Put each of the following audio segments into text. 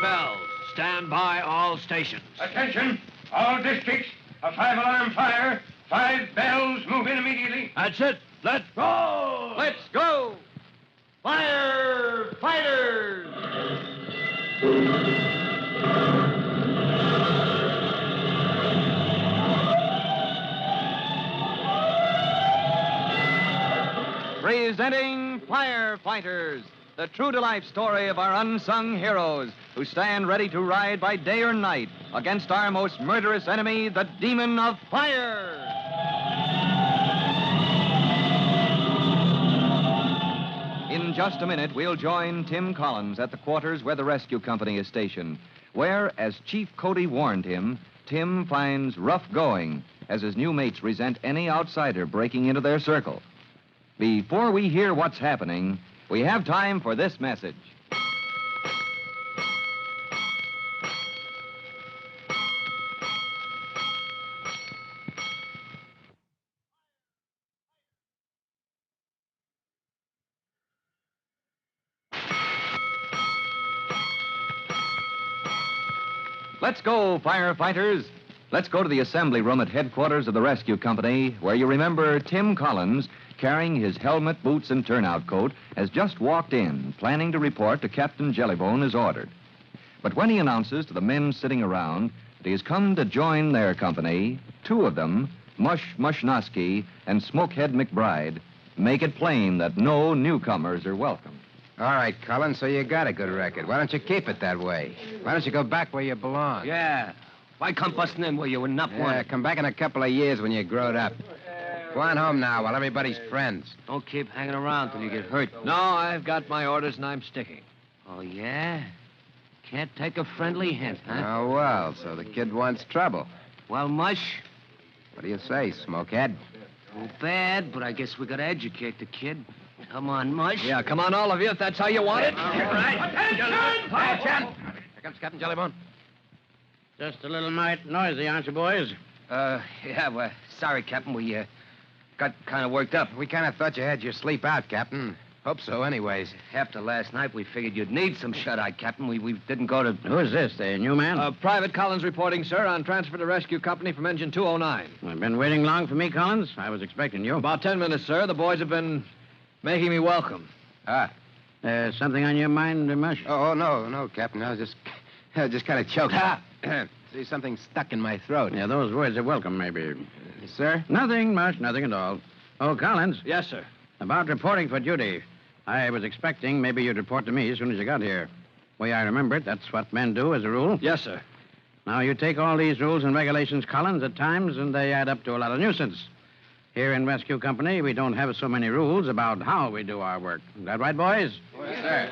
bells. Stand by all stations. Attention, all districts. A 5-alarm fire. 5 bells. Move in immediately. That's it. Let's go! Let's go! Firefighters! Presenting Firefighters, the true-to-life story of our unsung heroes who stand ready to ride by day or night against our most murderous enemy, the demon of fire. In just a minute, we'll join Tim Collins at the quarters where the rescue company is stationed, where, as Chief Cody warned him, Tim finds rough going as his new mates resent any outsider breaking into their circle. Before we hear what's happening, we have time for this message. Let's go, firefighters. Let's go to the assembly room at headquarters of the rescue company, where you remember Tim Collins, carrying his helmet, boots, and turnout coat, has just walked in, planning to report to Captain Jellybone as ordered. But when he announces to the men sitting around that he has come to join their company, 2 of them, Mush Mushnosky and Smokehead McBride, make it plain that no newcomers are welcome. All right, Collins, so you got a good record. Why don't you keep it that way? Why don't you go back where you belong? Yeah. Why come busting in where you were not wanted? Come back in a couple of years when you're growed up. Go on home now while everybody's friends. Don't keep hanging around till you get hurt. No, I've got my orders and I'm sticking. Oh, yeah? Can't take a friendly hint, huh? Oh, well, so the kid wants trouble. Well, Mush, What do you say, Smokehead? too bad, but I guess we gotta educate the kid. Come on, Mush. Yeah, come on, all of you, if that's how you want it. All right. Attention! Here comes Captain Jellybone. Just a little mite noisy, aren't you, boys? Yeah, well, sorry, Captain. We, got kind of worked up. We kind of thought you had your sleep out, Captain. Hope so, anyways. After last night, we figured you'd need some shut-eye, Captain. We didn't go to... Who's this, the new man? Private Collins reporting, sir, on transfer to rescue company from engine 209. I've been waiting long for me, Collins. I was expecting you. About 10 minutes, sir. The boys have been making me welcome. Something on your mind, Mush? Oh, no, Captain. I was just kind of choked. See, something stuck in my throat. Yeah, those words are welcome, maybe. Sir? Nothing much, nothing at all. Oh, Collins. Yes, sir. About reporting for duty. I was expecting maybe you'd report to me as soon as you got here. Way I remember it, that's what men do as a rule. Yes, sir. Now, you take all these rules and regulations, Collins, at times, and they add up to a lot of nuisance. Here in Rescue Company, we don't have so many rules about how we do our work. Is that right, boys? Yes, sir.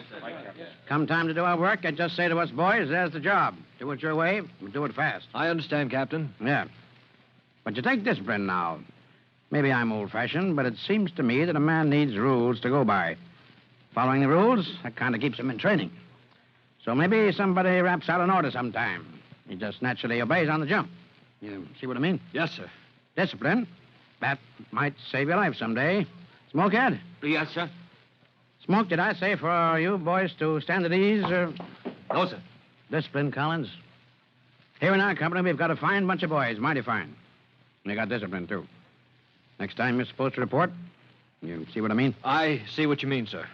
Come time to do our work, I just say to us, boys, there's the job. Do it your way, but do it fast. I understand, Captain. Yeah. But you take discipline now. Maybe I'm old-fashioned, but it seems to me that a man needs rules to go by. Following the rules, that kind of keeps him in training. So maybe somebody raps out an order sometime. He just naturally obeys on the jump. You see what I mean? Yes, sir. Discipline. That might save your life someday. Smokehead? Yes, sir. Smoke, did I say for you boys to stand at ease, or... No, sir. Discipline, Collins. Here in our company, we've got a fine bunch of boys, mighty fine. And they got discipline, too. Next time you're supposed to report, you see what I mean? I see what you mean, sir.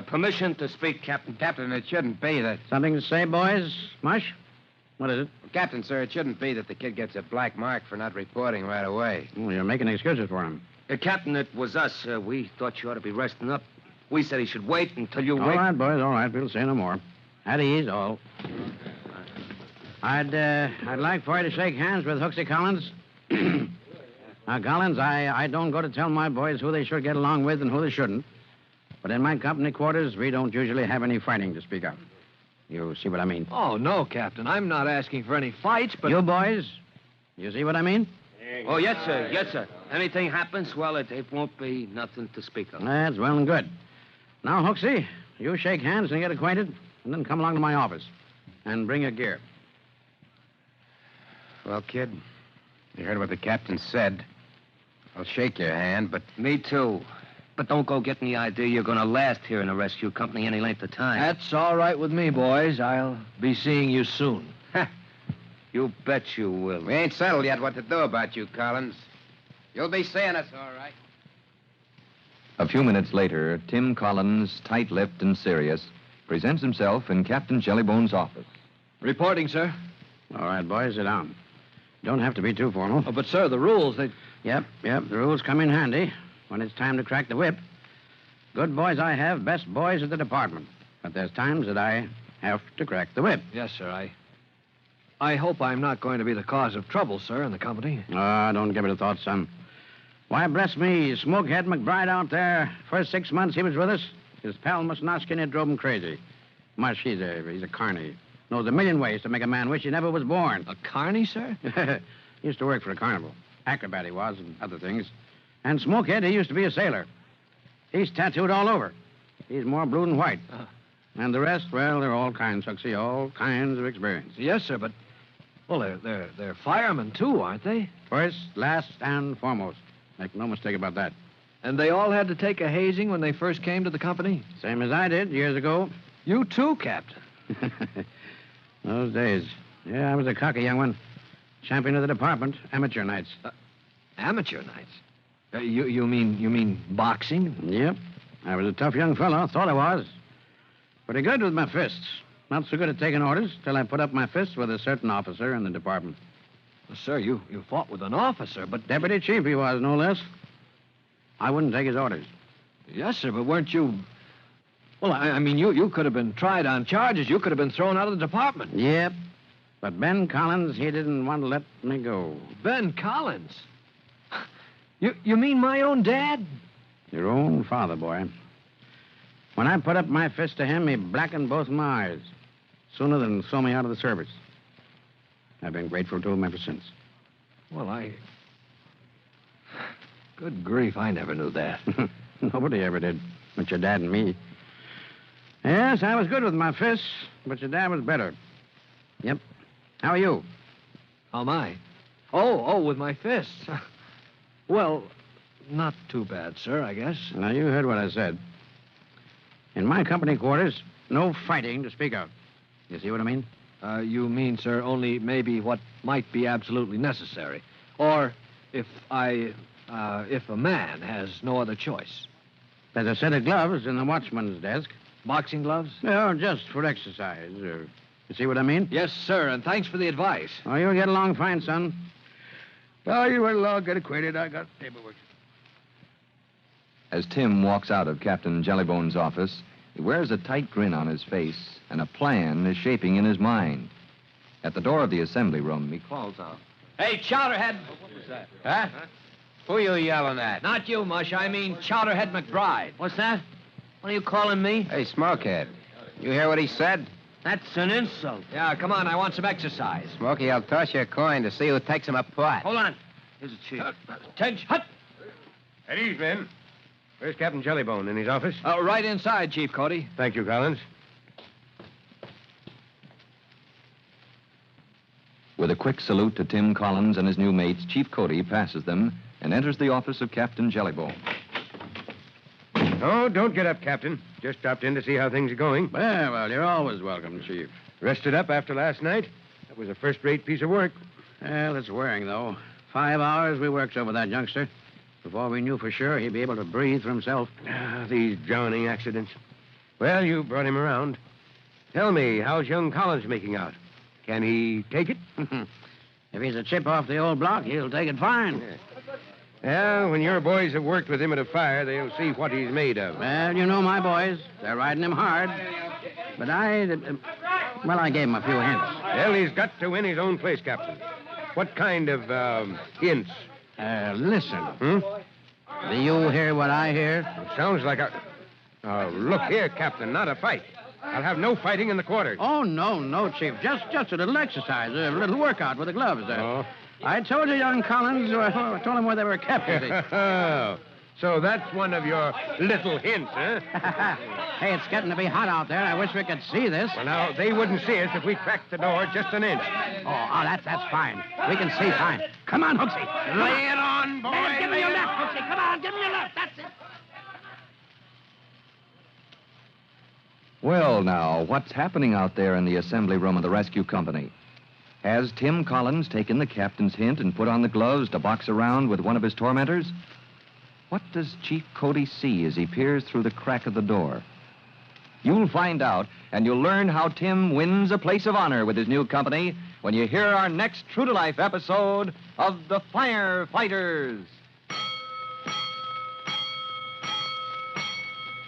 Permission to speak, Captain. Captain, it shouldn't be that... Something to say, boys? Mush? What is it? Captain, sir, it shouldn't be that the kid gets a black mark for not reporting right away. Well, you're making excuses for him. Captain, it was us. We thought you ought to be resting up. We said he should wait until you All right, boys, all right. We'll say no more. At ease, all. I'd like for you to shake hands with Hooksy Collins. Now, Collins, I don't go to tell my boys who they should get along with and who they shouldn't. But in my company quarters, we don't usually have any fighting to speak of. You see what I mean? Oh, no, Captain. I'm not asking for any fights, but... You boys, you see what I mean? Oh, yes, sir. Yes, sir. Anything happens, well, it won't be nothing to speak of. That's well and good. Now, Hooksy, you shake hands and get acquainted, and then come along to my office. And bring your gear. Well, kid, you heard what the captain said. I'll shake your hand, but... Me too. But don't go getting the idea you're going to last here in a rescue company any length of time. That's all right with me, boys. I'll be seeing you soon. You bet you will. We ain't settled yet what to do about you, Collins. You'll be seeing us, all right. A few minutes later, Tim Collins, tight-lipped and serious, presents himself in Captain Jellybone's office. Reporting, sir. All right, boys, sit down. Don't have to be too formal. Oh, but, sir, the rules, they... Yep, the rules come in handy when it's time to crack the whip. Good boys I have, best boys at the department. But there's times that I have to crack the whip. Yes, sir, I hope I'm not going to be the cause of trouble, sir, in the company. Don't give it a thought, son. Why, bless me, Smokehead McBride out there, first 6 months he was with us, his pal Musnoskin had drove him crazy. Mush, he's a carny. Knows a million ways to make a man wish he never was born. A carny, sir? Used to work for a carnival. Acrobat he was, and other things. And Smokehead, he used to be a sailor. He's tattooed all over. He's more blue than white. And the rest, well, they're all kinds, Huxley, all kinds of experience. Yes, sir, but... Well, they're firemen, too, aren't they? First, last, and foremost. Make no mistake about that. And they all had to take a hazing when they first came to the company? Same as I did years ago. You too, Captain. Those days. Yeah, I was a cocky young one. Champion of the department, amateur nights. Amateur nights? You mean boxing? Yep. I was a tough young fellow, thought I was. Pretty good with my fists. Not so good at taking orders till I put up my fists with a certain officer in the department. Well, sir, you fought with an officer, but... Deputy chief he was, no less. I wouldn't take his orders. Yes, sir, but weren't you... Well, I mean, you could have been tried on charges. You could have been thrown out of the department. Yep. But Ben Collins, he didn't want to let me go. Ben Collins? You mean my own dad? Your own father, boy. When I put up my fist to him, he blackened both my eyes. Sooner than throw me out of the service. I've been grateful to him ever since. Well, Good grief, I never knew that. Nobody ever did, but your dad and me. Yes, I was good with my fists, but your dad was better. Yep. How are you? How am I? Oh, with my fists. Well, not too bad, sir, I guess. Now, you heard what I said. In my company quarters, no fighting to speak of. You see what I mean? You mean, sir, only maybe what might be absolutely necessary. Or if a man has no other choice. There's a set of gloves in the watchman's desk. Boxing gloves? No, just for exercise. You see what I mean? Yes, sir, and thanks for the advice. Oh, you'll get along fine, son. Oh, you will all get acquainted. I got paperwork. As Tim walks out of Captain Jellybone's office, he wears a tight grin on his face, and a plan is shaping in his mind. At the door of the assembly room, he calls out. Hey, Chowderhead. What was that? Huh? Who you yelling at? Not you, Mush. I mean Chowderhead McBride. What's that? What are you calling me? Hey, Smokehead. You hear what he said? That's an insult. Yeah, come on. I want some exercise. Smokey, I'll toss you a coin to see who takes him apart. Hold on. Here's a chief. Attention. Hut. At ease, men. Where's Captain Jellybone? In his office? Right inside, Chief Cody. Thank you, Collins. With a quick salute to Tim Collins and his new mates, Chief Cody passes them and enters the office of Captain Jellybone. Oh, don't get up, Captain. Just stopped in to see how things are going. Well, you're always welcome, Chief. Rested up after last night? That was a first-rate piece of work. Well, it's wearing, though. 5 hours we worked over that youngster. Before we knew for sure he'd be able to breathe for himself. These drowning accidents. Well, you brought him around. Tell me, how's young Collins making out? Can he take it? If he's a chip off the old block, he'll take it fine. Well, when your boys have worked with him at a fire, they'll see what he's made of. Well, you know my boys. They're riding him hard. But I gave him a few hints. Well, he's got to win his own place, Captain. What kind of, hints? Listen. Hmm? Do you hear what I hear? Sounds like a... look here, Captain, not a fight. I'll have no fighting in the quarters. Oh, no, Chief. Just a little exercise, a little workout with the gloves. Oh. I told you, young Collins, I told him where they were kept. You see. So that's one of your little hints, huh? Hey, it's getting to be hot out there. I wish we could see this. Well, now, they wouldn't see us if we cracked the door just an inch. Oh, that's fine. We can see fine. Come on, Hooksy. Lay it on, boys. Give me your left, Hooksy. Come on, give me your left. That's it. Well, now, what's happening out there in the assembly room of the rescue company? Has Tim Collins taken the captain's hint and put on the gloves to box around with one of his tormentors? What does Chief Cody see as he peers through the crack of the door? You'll find out, and you'll learn how Tim wins a place of honor with his new company when you hear our next true-to-life episode of The Firefighters.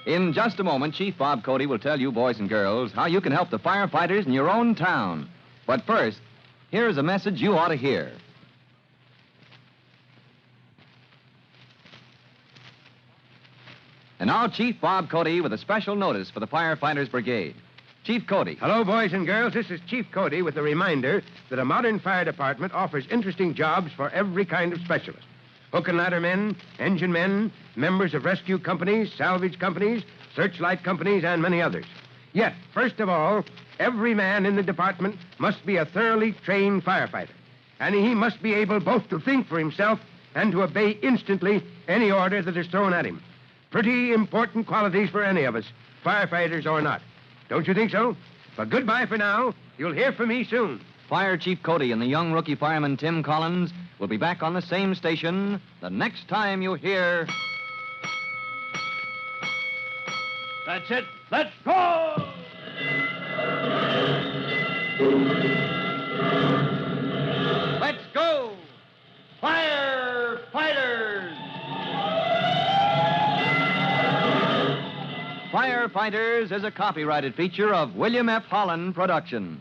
In just a moment, Chief Bob Cody will tell you, boys and girls, how you can help the firefighters in your own town. But first, here's a message you ought to hear. And now, Chief Bob Cody with a special notice for the Firefighters Brigade. Chief Cody. Hello, boys and girls. This is Chief Cody with a reminder that a modern fire department offers interesting jobs for every kind of specialist. Hook and ladder men, engine men, members of rescue companies, salvage companies, searchlight companies, and many others. Yet, first of all, every man in the department must be a thoroughly trained firefighter. And he must be able both to think for himself and to obey instantly any order that is thrown at him. Pretty important qualities for any of us, firefighters or not. Don't you think so? But goodbye for now. You'll hear from me soon. Fire Chief Cody and the young rookie fireman Tim Collins will be back on the same station the next time you hear... That's it. Let's go! Let's go! Firefighters! Firefighters is a copyrighted feature of William F. Holland Productions.